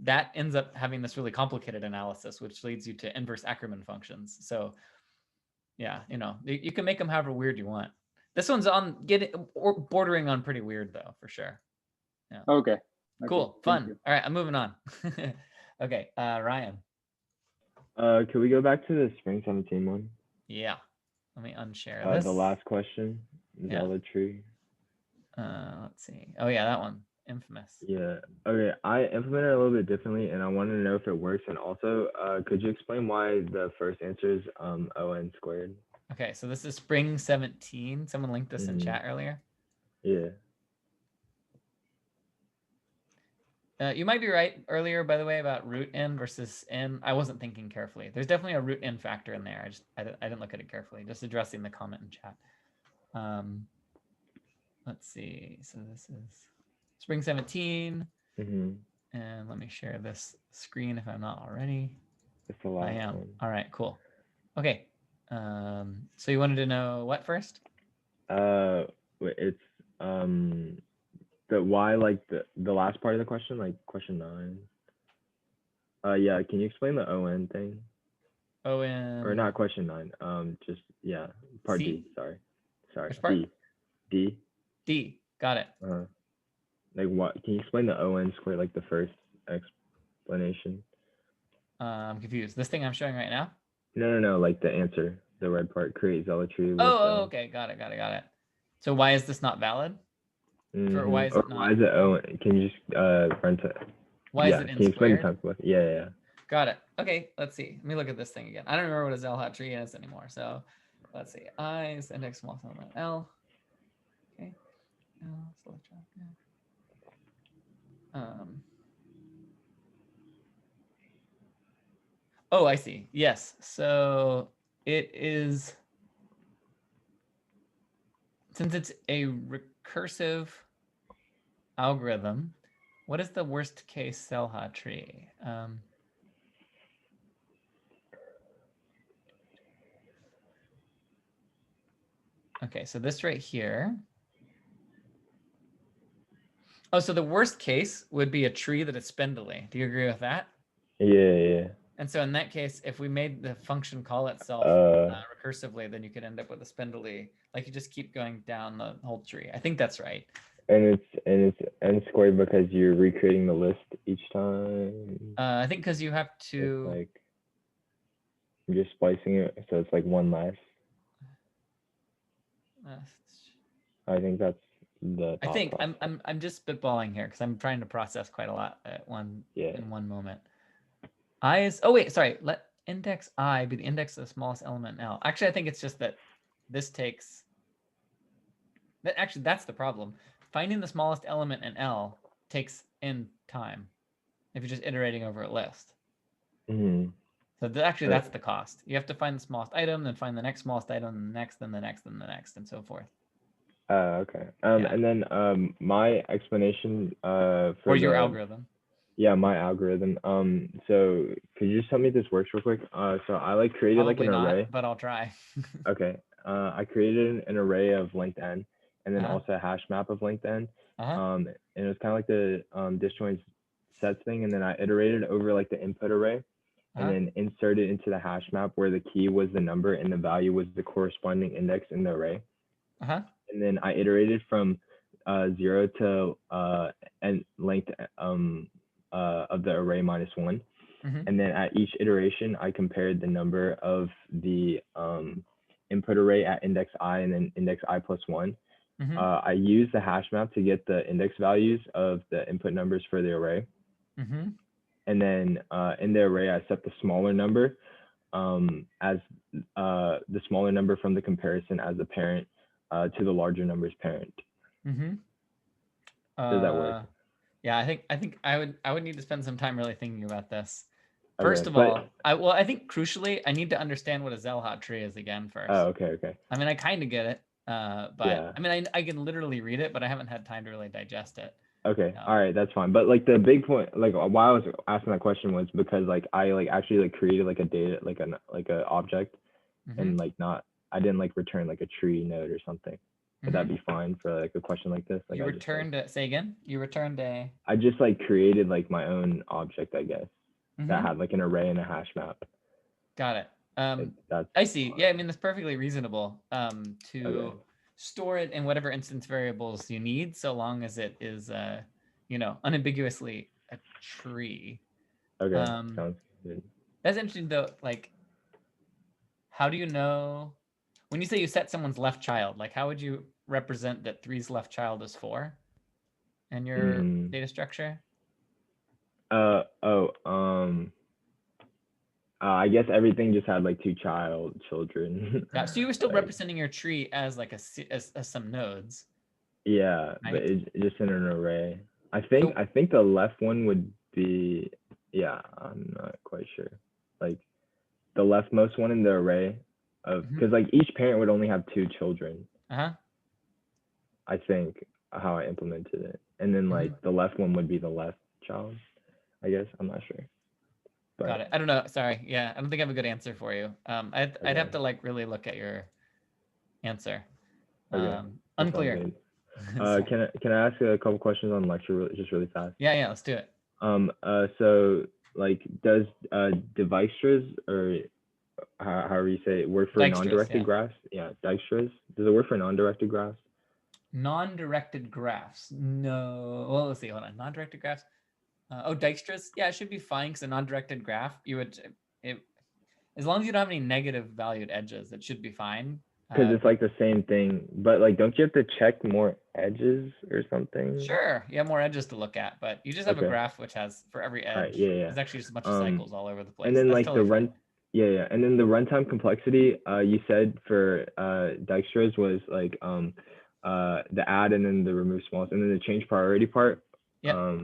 that ends up having this really complicated analysis, which leads you to inverse Ackermann functions. So yeah, you can make them however weird you want. This one's bordering on pretty weird though, for sure. Yeah. Okay. Cool, fun. All right, I'm moving on. Okay, Ryan. Could we go back to the Spring 17 one? Yeah. Let me unshare this. The last question, Zella tree. Let's see. Oh yeah, that one. Infamous. Yeah. Okay. I implemented it a little bit differently, and I wanted to know if it works. And also, could you explain why the first answer is ON squared? Okay, so this is Spring 17. Someone linked this in chat earlier. Yeah. You might be right earlier, by the way, about root n versus n. I wasn't thinking carefully. There's definitely a root n factor in there. I didn't look at it carefully. Just addressing the comment in chat. Let's see. So this is Spring 17. And let me share this screen if I'm not already. It's the last I am. one. All right, cool. Okay. So you wanted to know what first? It's the why, like the last part of the question, like question 9. Yeah, can you explain the ON thing? ON. Or not question 9. Just part C? D. Sorry. Which part? D. D. Got it. Like what? Can you explain the ON squared, like the first explanation? I'm confused. This thing I'm showing right now? No. Like the answer. the red part, create zealotry with Oh, okay, got it. So why is this not valid? For why is or it not? why is it O? Can you just run to? Why yeah, is it in can you explain the squared? concept? Yeah. Got it. Okay, let's see. Let me look at this thing again. I don't remember what a Zelhat tree is anymore. So let's see. I is index small element L. Okay. L select oh, I see. Yes. So it is, since it's a recursive algorithm, what is the worst case Zelhat tree? Okay, so this right here. Oh, so the worst case would be a tree that is spindly. Do you agree with that? Yeah. And so in that case, if we made the function call itself recursively, then you could end up with a spindly, like you just keep going down the whole tree. I think that's right. And it's n squared because you're recreating the list each time. I think because you have It's to. like you're just splicing it, so it's like one less. I think that's the. I think I'm just spitballing here because I'm trying to process quite a lot at in one moment. I is, oh wait, sorry. Let index I be the index of the smallest element in L. Actually, I think it's just that this takes. Actually, that's the problem. Finding the smallest element in L takes n time if you're just iterating over a list. So actually, that's the cost. You have to find the smallest item, then find the next smallest item, then the next, then the next, then the next, and so forth. Okay. And then my explanation for your algorithm. Yeah, my algorithm. So could you just tell me if this works real quick? So I like created Probably like an array. But I'll try. Okay. I created an array of length n, and then also a hash map of length n. And it was kind of like the disjoint sets thing, and then I iterated over like the input array, and then inserted into the hash map where the key was the number and the value was the corresponding index in the array. And then I iterated from 0 to n length of the array -1. And then at each iteration, I compared the number of the input array at index I and then index I plus 1. I used the hash map to get the index values of the input numbers for the array. And then in the array, I set the smaller number as the smaller number from the comparison as the parent to the larger number's parent. Does that work? Yeah, I think I would need to spend some time really thinking about this. First of all, I think crucially, I need to understand what a Zelhat tree is again first. Oh, okay. I mean, I kind of get it, but yeah. I mean, I can literally read it, but I haven't had time to really digest it. Okay, all right, that's fine. But like the big point, like why I was asking that question was because like I like actually like created like a data like a object, and like I didn't like return like a tree node or something. Would that be fine for like a question like this? Like you returned say again? You returned a. I just like created like my own object, I guess, that had like an array and a hash map. Got it. I see. Yeah, I mean that's perfectly reasonable. To store it in whatever instance variables you need, so long as it is, unambiguously a tree. Okay. Sounds good. That's interesting though. Like, how do you know? When you say you set someone's left child, like how would you represent that 3's left child is 4 in your data structure? I guess everything just had like 2 children. Yeah, so you were still representing your tree as like as some nodes. Yeah, right? But it's just in an array. I think the left one would be, yeah, I'm not quite sure. Like the leftmost one in the array of, because like each parent would only have 2 children. I think how I implemented it, and then like the left one would be the left child. I guess I'm not sure. But, got it. I don't know. Sorry. Yeah, I don't think I have a good answer for you. I'd have to like really look at your answer. Unclear. Can I ask a couple questions on lecture just really fast? Yeah, let's do it. So like does Dijkstra's or however you say it work for non-directed graphs? Yeah, Dijkstra's. Does it work for non-directed graphs? Non-directed graphs? No. Well, let's see. Hold on. Non-directed graphs. Dijkstra's. Yeah, it should be fine because a non-directed graph, As long as you don't have any negative valued edges, it should be fine. Because it's like the same thing, but like, don't you have to check more edges or something? Sure, you have more edges to look at, but you just have a Okay. graph which has for every edge. Alright, yeah. There's actually just a bunch of cycles all over the place. And then That's like totally the fine. yeah, and then the runtime complexity, you said for Dijkstra's was like the add and then the remove smalls, and then the change priority part. Yeah.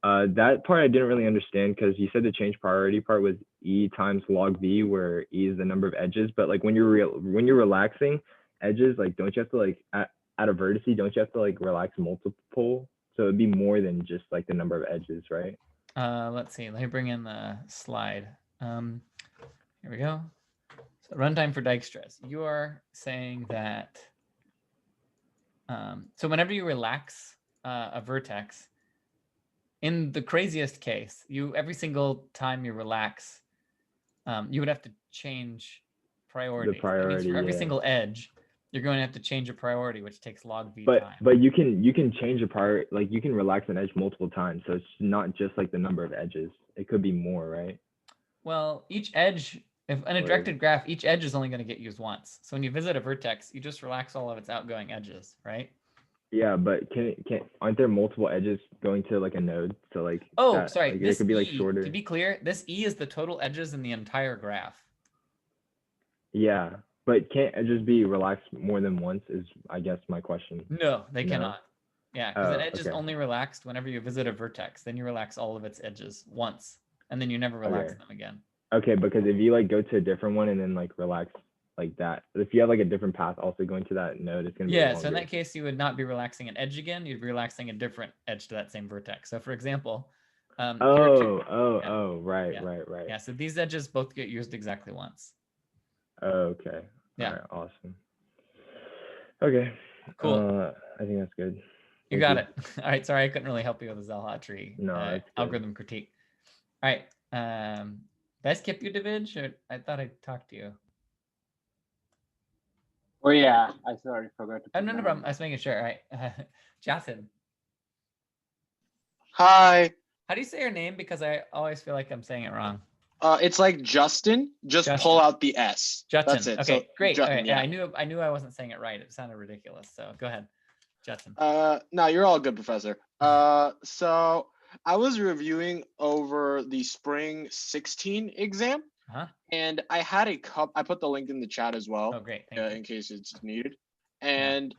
That part I didn't really understand, because you said the change priority part was E times log V, where E is the number of edges. But like when you're relaxing edges, like don't you have to like at a vertice, don't you have to like relax multiple? So it'd be more than just like the number of edges, right? Let's see. Let me bring in the slide. Here we go. So runtime for Dijkstra's. You are saying that. So whenever you relax a vertex, in the craziest case, every single time you relax, you would have to change priority. The priority, that means for every yeah. single edge, you're going to have to change a priority, which takes log v But time. but you can change a priority, like you can relax an edge multiple times, so it's not just like the number of edges. It could be more, right? Well, each edge, if in a directed graph, each edge is only going to get used once. So when you visit a vertex, you just relax all of its outgoing edges, right? Yeah, but aren't there multiple edges going to like a node? So like, oh, sorry, like, this it could be like E, shorter. to be clear, this E is the total edges in the entire graph. Yeah, but can't edges be relaxed more than once is, I guess, my question. No, they No? cannot. Yeah, because an Oh, edge is okay. only relaxed whenever you visit a vertex. Then you relax all of its edges once, and then you never relax Okay. them again. Okay, because if you like go to a different one and then like relax like that, if you have like a different path also going to that node, it's gonna be Yeah, longer. so in that case, you would not be relaxing an edge again. You'd be relaxing a different edge to that same vertex. So for example, Right, Yeah. right. Yeah, so these edges both get used exactly once. Okay. Yeah. All right, awesome. Okay. Cool. I think that's good. You got it. All right, sorry, I couldn't really help you with the Zelha tree algorithm critique. All right. Did I skip you, David? Or I thought I talked to you. Oh yeah, I sorry, forgot to. Oh, no problem. I was making sure. All right. Jason. Hi. How do you say your name? Because I always feel like I'm saying it wrong. It's like Justin. Just pull out the S. Justin. That's it. Okay, so, great. Justin, all right. yeah. I knew I wasn't saying it right. It sounded ridiculous. So go ahead, Justin. No, you're all good, Professor. So I was reviewing over the spring 16 exam, and I had I put the link in the chat as well. Oh, great. Thank you. In case it's needed. And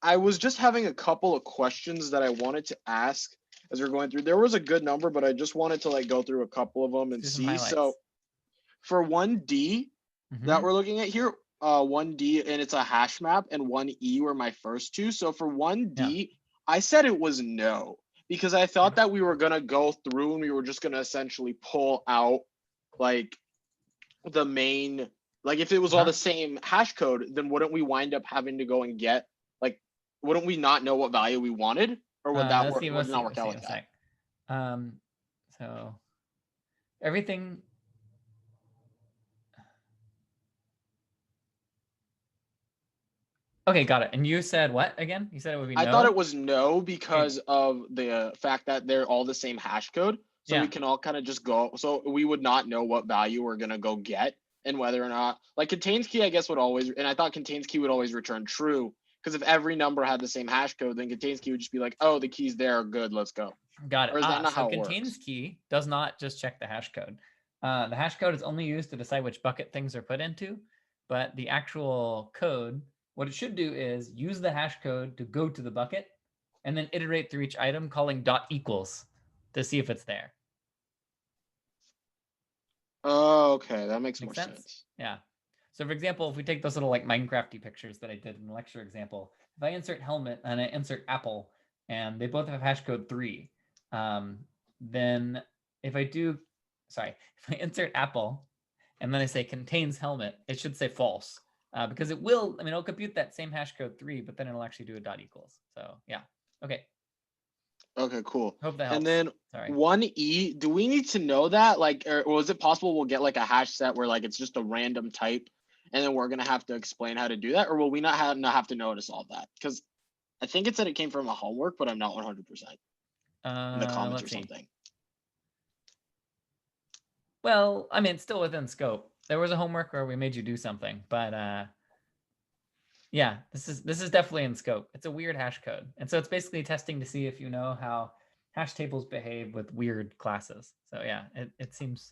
I was just having a couple of questions that I wanted to ask as we're going through. There was a good number, but I just wanted to like go through a couple of them and see. So for 1D that we're looking at here, 1D, and it's a hash map, and 1E were my first two. So for 1D, I said it was no, because I thought that we were going to go through and we were just going to essentially pull out like the main, like if it was all the same hash code, then wouldn't we wind up having to go and get, like, wouldn't we not know what value we wanted? Or would that work, would not work out like that? So everything. Okay, got it. And you said what again? You said it would be no? I thought it was no because of the fact that they're all the same hash code. So we can all kind of just go. So we would not know what value we're going to go get and whether or not, like contains key, I guess would always, and I thought contains key would always return true, because if every number had the same hash code, then contains key would just be like, oh, the keys there are good, let's go. Got it. Or is that not so how it contains works? key does not just check the hash code. The hash code is only used to decide which bucket things are put into, but the actual code, what it should do is use the hash code to go to the bucket and then iterate through each item calling dot equals to see if it's there. Oh, okay, that makes more sense. Yeah. So for example, if we take those little like Minecrafty pictures that I did in the lecture example, if I insert helmet and I insert apple, and they both have hash code 3, then if I insert apple and then I say contains helmet, it should say false, because it will, it'll compute that same hash code 3, but then it'll actually do a dot equals. So yeah. Okay. Okay, cool. Hope that helps. And then 1E, do we need to know that? Like, or is it possible we'll get like a hash set where like it's just a random type and then we're going to have to explain how to do that? Or will we not have to know to solve that? Because I think it said it came from a homework, but I'm not 100% in the comments or something. Well, it's still within scope. there was a homework where we made you do something, but yeah, this is definitely in scope. It's a weird hash code. And so it's basically testing to see if you know how hash tables behave with weird classes. So yeah, it seems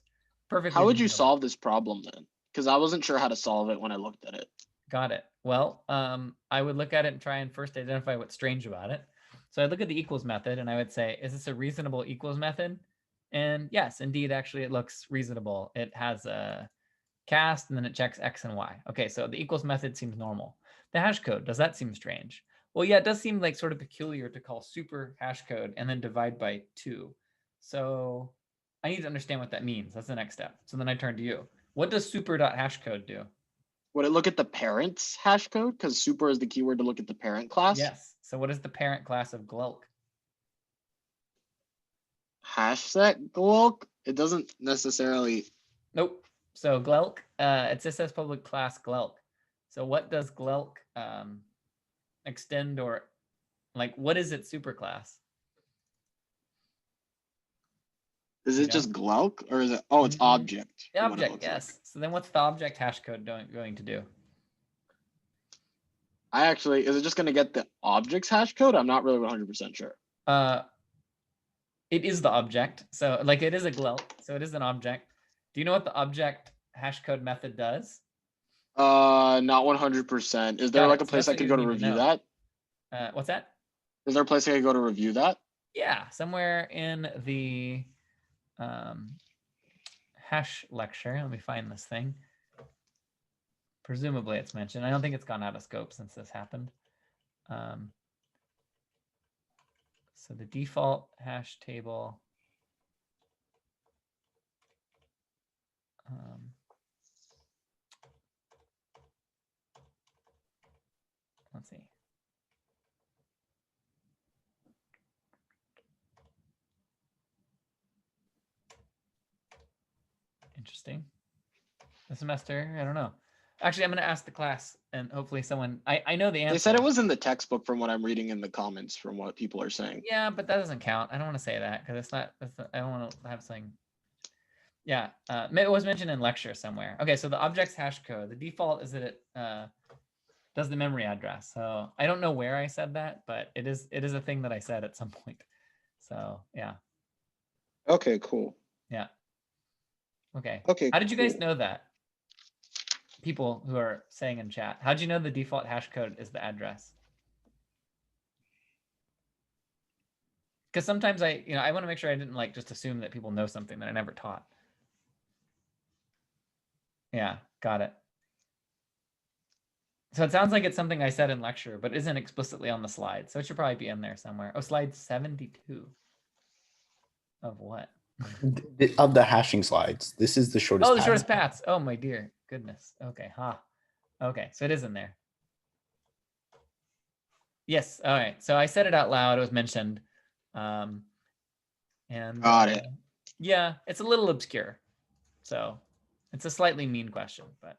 perfectly. How would you reasonable. solve this problem then? Because I wasn't sure how to solve it when I looked at it. Got it. Well, I would look at it and try and first identify what's strange about it. So I'd look at the equals method and I would say, is this a reasonable equals method? And yes, indeed, actually, it looks reasonable. It has a cast and then it checks X and Y. Okay, so the equals method seems normal. The hash code, does that seem strange? Well, yeah, it does seem like sort of peculiar to call super hash code and then divide by 2. So I need to understand what that means. That's the next step. So then I turn to you. What does super.hashcode do? Would it look at the parent's hash code? Because super is the keyword to look at the parent class. Yes. So what is the parent class of glelk? Hash set glelk? It doesn't necessarily. Nope. So glelk, it just says public class glelk. So what does glelk extend, or like what is its superclass? Is it just glelk, or is it? Oh, it's object. Object, yes. Like. So then what's the object hash code going to do? Is it just going to get the object's hash code? I'm not really 100% sure. It is the object. So like it is a glelk. So it is an object. Do you know what the object hash code method does? Not 100%. Is there like a place I could go to review that? What's that? Is there a place I could go to review that? Yeah, somewhere in the hash lecture. Let me find this thing. Presumably it's mentioned. I don't think it's gone out of scope since this happened. So the default hash table. Let's see. Interesting. The semester, I don't know. Actually, I'm going to ask the class and hopefully someone, I know the answer. They said it was in the textbook from what I'm reading in the comments from what people are saying. Yeah, but that doesn't count. I don't want to say that because it's not, I don't want to have something. Yeah, it was mentioned in lecture somewhere. Okay, so the object's hash code, the default is that it does the memory address. So I don't know where I said that, but it is a thing that I said at some point. So yeah. Okay, cool. Yeah. Okay. Okay. How did you guys know that? People who are saying in chat, how did you know the default hash code is the address? Because sometimes I want to make sure I didn't like just assume that people know something that I never taught. Yeah, got it. So it sounds like it's something I said in lecture, but isn't explicitly on the slide. So it should probably be in there somewhere. Oh, slide 72. Of what? Of the hashing slides. This is the shortest. Oh, the shortest paths. Oh my dear goodness. Okay, Okay, so it is in there. Yes. All right. So I said it out loud. It was mentioned. And got it. Yeah, it's a little obscure. So it's a slightly mean question, but.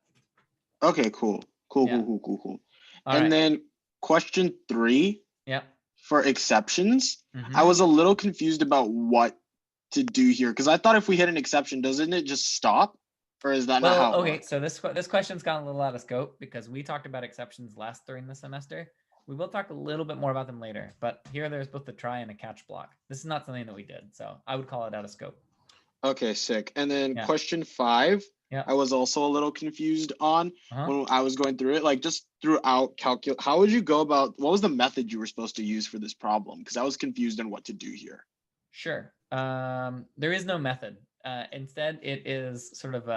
Okay, cool. Cool. All and right. then question 3. Yeah. For exceptions, I was a little confused about what to do here because I thought if we hit an exception, doesn't it just stop? Or is that not how it works? So this question's gotten a little out of scope because we talked about exceptions last during the semester. We will talk a little bit more about them later, but here there's both a try and a catch block. This is not something that we did, so I would call it out of scope. Okay, sick. And then question 5, I was also a little confused on when I was going through it, like just throughout calculus. How would you go about, what was the method you were supposed to use for this problem? Because I was confused on what to do here. Sure. There is no method. Instead, it is sort of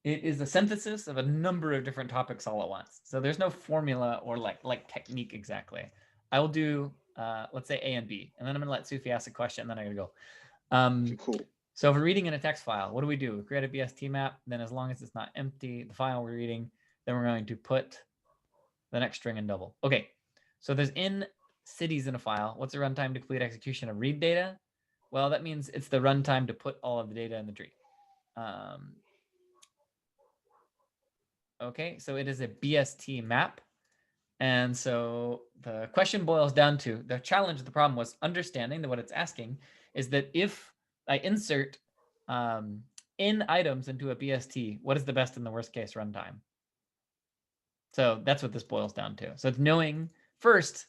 it is a synthesis of a number of different topics all at once. So there's no formula or like technique exactly. I will do, let's say A and B, and then I'm gonna let Sufi ask a question, and then I'm gonna go. Cool. So if we're reading in a text file, what do? We create a BST map, then as long as it's not empty, the file we're reading, then we're going to put the next string in double. Okay, so there's in cities in a file. What's the runtime to complete execution of read data? Well, that means it's the runtime to put all of the data in the tree. Okay, so it is a BST map. And so the question boils down to, the challenge of the problem was understanding that what it's asking is that if I insert n items into a BST, what is the best and the worst case runtime? So that's what this boils down to. So it's knowing first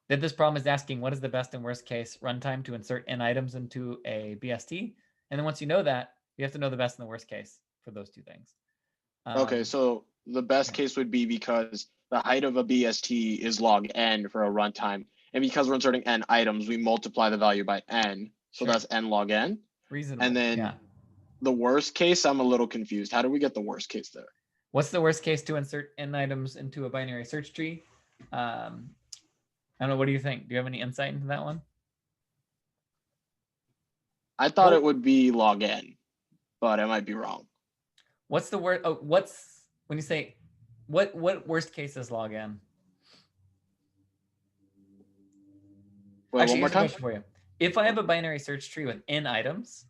that this problem is asking what is the best and worst case runtime to insert n items into a BST. And then once you know that, you have to know the best and the worst case for those two things. Okay, so the best case would be because the height of a BST is log n for a runtime. And because we're inserting n items, we multiply the value by n. So Sure. that's n log n. Reasonable. And then the worst case, I'm a little confused. How do we get the worst case there? What's the worst case to insert n items into a binary search tree? I don't know. What do you think? Do you have any insight into that one? I thought it would be log n, but I might be wrong. What's the word? Oh, what's when you say what worst case is log n? Wait, Actually, one more here's a time? question for you. If I have a binary search tree with n items,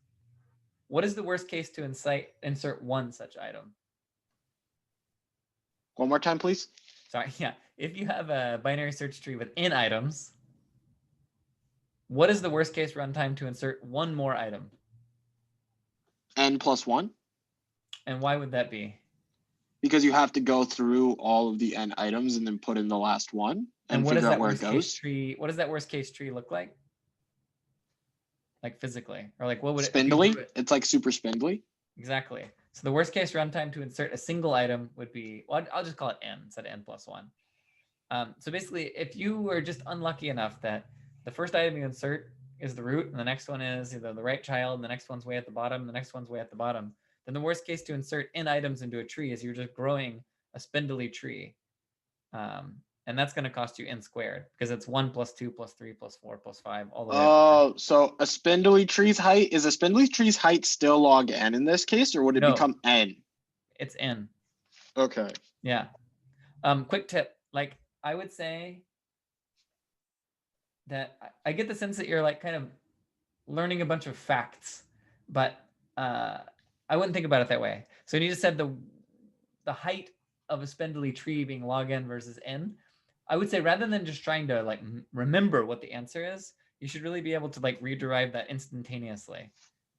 what is the worst case to insert one such item? One more time, please. Sorry, yeah. If you have a binary search tree with n items, what is the worst case runtime to insert one more item? N plus 1. And why would that be? Because you have to go through all of the n items and then put in the last one and what does figure out that where worst it case goes. tree? What does that worst case tree look like? Like physically, or like what would Spindly? it? It's like super spindly. Exactly. So the worst case runtime to insert a single item would be, well, I'll just call it n instead of n plus 1. So basically, if you were just unlucky enough that the first item you insert is the root, and the next one is either the right child, and the next one's way at the bottom, and the next one's way at the bottom, then the worst case to insert n items into a tree is you're just growing a spindly tree. And that's going to cost you n squared because it's 1 plus 2 plus 3 plus 4 plus 5 all the way up. Oh, so a spindly tree's height, is a spindly tree's height still log n in this case, or would it No. become n? It's n. Okay. Yeah. Quick tip. Like I would say that I get the sense that you're like kind of learning a bunch of facts, but I wouldn't think about it that way. So you just said the height of a spindly tree being log n versus n. I would say rather than just trying to like remember what the answer is, you should really be able to like rederive that instantaneously.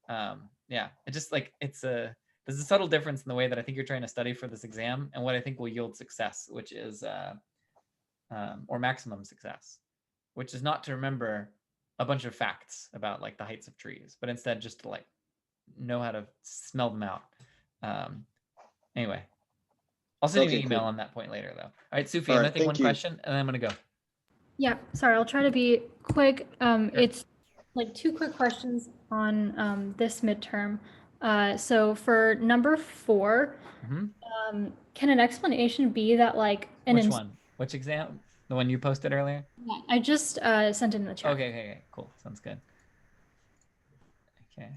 Yeah, it just like there's a subtle difference in the way that I think you're trying to study for this exam and what I think will yield success, which is or maximum success, which is not to remember a bunch of facts about like the heights of trees, but instead just to like know how to smell them out. Anyway, I'll send you an email on that point later, though. All right, Sufi, I'm gonna take one question, and then I'm gonna go. Yeah, sorry, I'll try to be quick. It's like 2 quick questions on this midterm. So for number 4, can an explanation be that like Which one? Which exam? The one you posted earlier? Yeah, I just sent it in the chat. Okay, cool. Sounds good. Okay.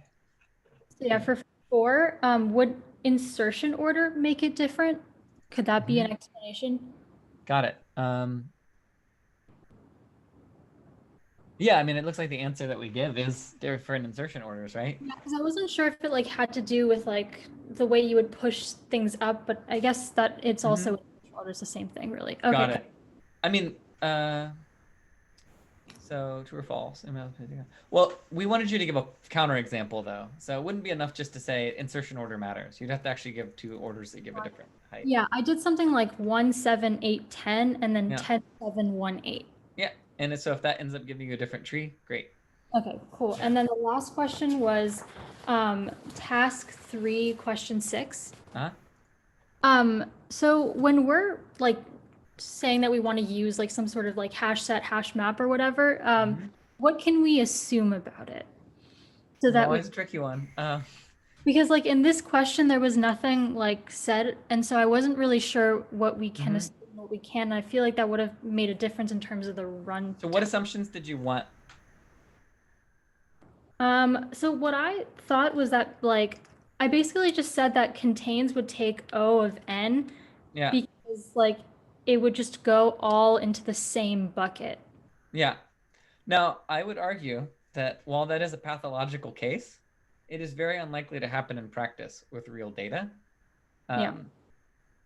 So yeah, for 4, would insertion order make it different? Could that be an explanation? Got it. Yeah, I mean, it looks like the answer that we give is different insertion orders, right? Yeah, because I wasn't sure if it like had to do with like the way you would push things up, but I guess that it's also orders the same thing, really. Okay. Got it. I mean, so true or false? Well, we wanted you to give a counterexample though, so it wouldn't be enough just to say insertion order matters. You'd have to actually give 2 orders that give a different height. Yeah, I did something like 1, 7, 8, 10, and then 10, 7, 1, 8. Yeah, and so if that ends up giving you a different tree, great. Okay, cool. And then the last question was task 3, question 6. So when we're like saying that we want to use like some sort of like hash set, hash map or whatever, what can we assume about it? So that always a tricky one. Because like in this question, there was nothing like said. And so I wasn't really sure what we can assume, what we can. I feel like that would have made a difference in terms of the run. So what assumptions did you want? So what I thought was that like, I basically just said that contains would take O of N. Yeah. Because like, it would just go all into the same bucket. Yeah. Now, I would argue that while that is a pathological case, it is very unlikely to happen in practice with real data.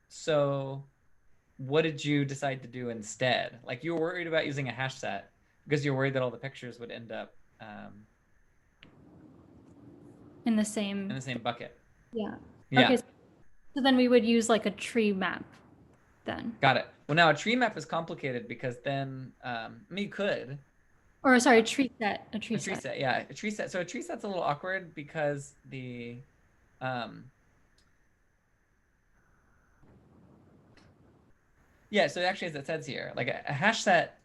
So what did you decide to do instead? Like you were worried about using a hash set because you're worried that all the pictures would end up in the same bucket. Yeah. Yeah. Okay. So then we would use like a tree map then. Got it. Well, now a tree map is complicated because then I mean, you could. Or sorry, a tree set. A tree set, yeah, a tree set. So a tree set's a little awkward because the yeah, so actually as it says here, like a hash set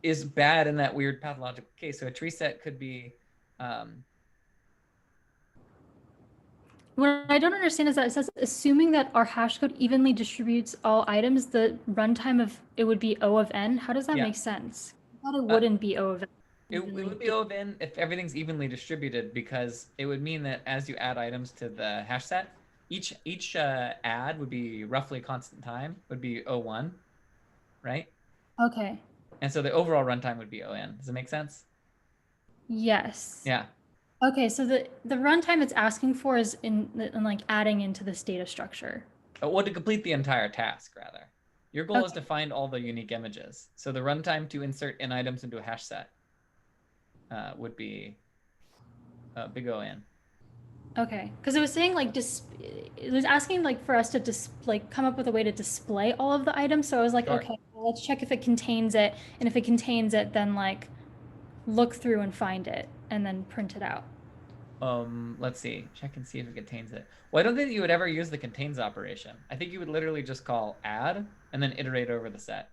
is bad in that weird pathological case. So a tree set could be what I don't understand is that it says assuming that our hash code evenly distributes all items, the runtime of it would be O of n. How does that make sense? I thought it wouldn't be O of n. It would be O of n if everything's evenly distributed, because it would mean that as you add items to the hash set, each add would be roughly constant time, would be O1, right? Okay. And so the overall runtime would be ON. Does it make sense? Yes. Yeah. Okay, so the runtime it's asking for is in like adding into this data structure. Well, to complete the entire task, rather. Your goal is to find all the unique images. So the runtime to insert in items into a hash set would be big ON. Okay, because it was saying like it was asking like for us to like come up with a way to display all of the items. So I was like, Sure. okay, well, let's check if it contains it, and if it contains it, then like look through and find it, and then print it out. Let's see. Check and see if it contains it. Well, I don't think you would ever use the contains operation. I think you would literally just call add and then iterate over the set.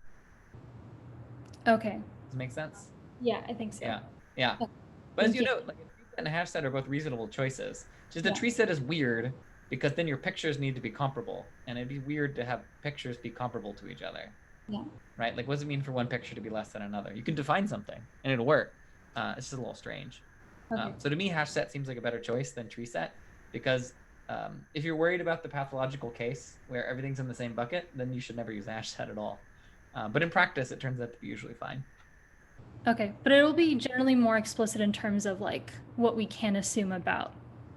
Okay. Does it make sense? Yeah, I think so. Yeah. Yeah. Okay. But as Thank you know, like a tree set and a hash set are both reasonable choices. Just a Yeah. tree set is weird because then your pictures need to be comparable, and it'd be weird to have pictures be comparable to each other. Yeah. Right? Like, what does it mean for one picture to be less than another? You can define something and it'll work. It's just a little strange. Okay. So to me, hash set seems like a better choice than tree set, because if you're worried about the pathological case where everything's in the same bucket, then you should never use a hash set at all. But in practice, it turns out to be usually fine. Okay, but it'll be generally more explicit in terms of like what we can assume about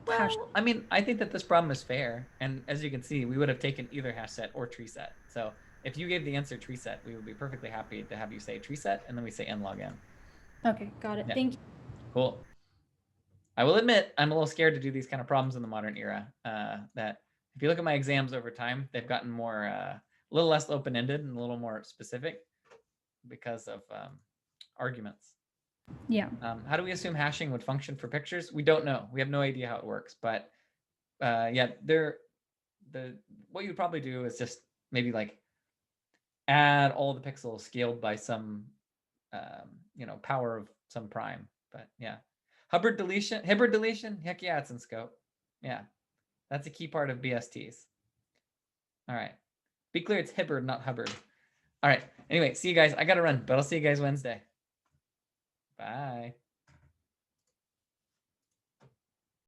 hash. Well, I mean, I think that this problem is fair, and as you can see, we would have taken either hash set or tree set. So if you gave the answer tree set, we would be perfectly happy to have you say tree set, and then we say n log n. Okay, got it. Yeah. Thank you. Cool. I will admit, I'm a little scared to do these kind of problems in the modern era. That if you look at my exams over time, they've gotten more, a little less open-ended and a little more specific because of arguments. Yeah. How do we assume hashing would function for pictures? We don't know. We have no idea how it works. But yeah, what you'd probably do is just maybe like add all the pixels scaled by some, power of some prime. But yeah. Hybrid deletion? Heck yeah, it's in scope. Yeah, that's a key part of BSTs. All right. Be clear, it's Hibbard, not Hubbard. All right. Anyway, see you guys. I got to run, but I'll see you guys Wednesday. Bye.